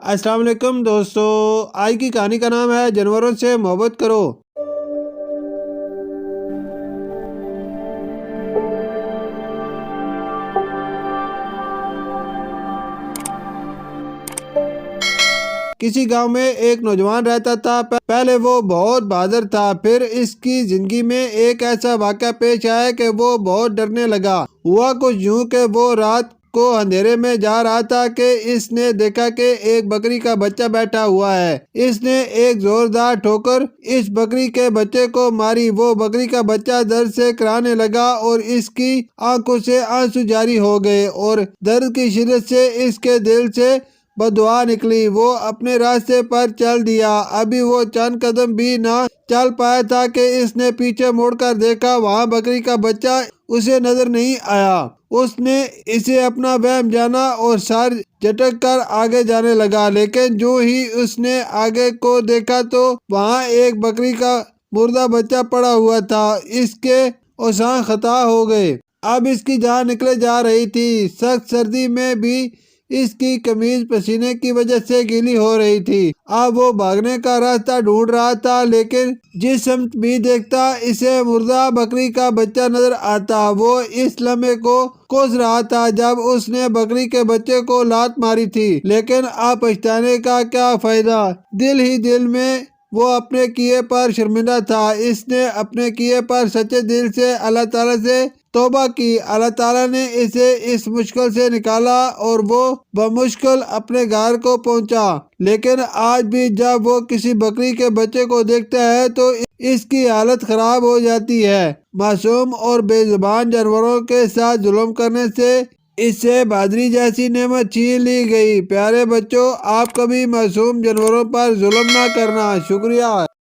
السلام علیکم دوستو، آج کی کہانی کا نام ہے جانوروں سے محبت کرو۔ کسی گاؤں میں ایک نوجوان رہتا تھا۔ پہلے وہ بہت بہادر تھا، پھر اس کی زندگی میں ایک ایسا واقعہ پیش آیا کہ وہ بہت ڈرنے لگا۔ ہوا کچھ یوں کہ وہ رات کو اندھیرے میں جا رہا تھا کہ اس نے دیکھا کہ ایک بکری کا بچہ بیٹھا ہوا ہے۔ اس نے ایک زوردار ٹھوکر اس بکری کے بچے کو ماری۔ وہ بکری کا بچہ درد سے کرانے لگا اور اس کی آنکھوں سے آنسو جاری ہو گئے اور درد کی شدت سے اس کے دل سے بددعا نکلی۔ وہ اپنے راستے پر چل دیا۔ ابھی وہ چند قدم بھی نہ چل پایا تھا کہ اس نے پیچھے مڑ کر دیکھا، وہاں بکری کا بچہ اسے نظر نہیں آیا۔ اس نے اسے اپنا وہم جانا اور سر جھٹک کر آگے جانے لگا، لیکن جو ہی اس نے آگے کو دیکھا تو وہاں ایک بکری کا مردہ بچہ پڑا ہوا تھا۔ اس کے اوزان خطا ہو گئے۔ اب اس کی جان نکلے جا رہی تھی۔ سخت سردی میں بھی اس کی قمیض پسینے کی وجہ سے گیلی ہو رہی تھی۔ اب وہ بھاگنے کا راستہ ڈھونڈ رہا تھا، لیکن جس سمت بھی دیکھتا اسے مردہ بکری کا بچہ نظر آتا۔ وہ اس لمحے کو کوس رہا تھا جب اس نے بکری کے بچے کو لات ماری تھی، لیکن اب پچھتانے کا کیا فائدہ؟ دل ہی دل میں وہ اپنے کیے پر شرمندہ تھا۔ اس نے اپنے کیے پر سچے دل سے اللہ تعالیٰ سے توبہ کی۔ اللہ تعالیٰ نے اسے اس مشکل سے نکالا اور وہ بمشکل اپنے گھر کو پہنچا، لیکن آج بھی جب وہ کسی بکری کے بچے کو دیکھتا ہے تو اس کی حالت خراب ہو جاتی ہے۔ معصوم اور بے زبان جانوروں کے ساتھ ظلم کرنے سے اس سے بہادری جیسی نعمت چھین لی گئی۔ پیارے بچوں، آپ کبھی معصوم جانوروں پر ظلم نہ کرنا۔ شکریہ۔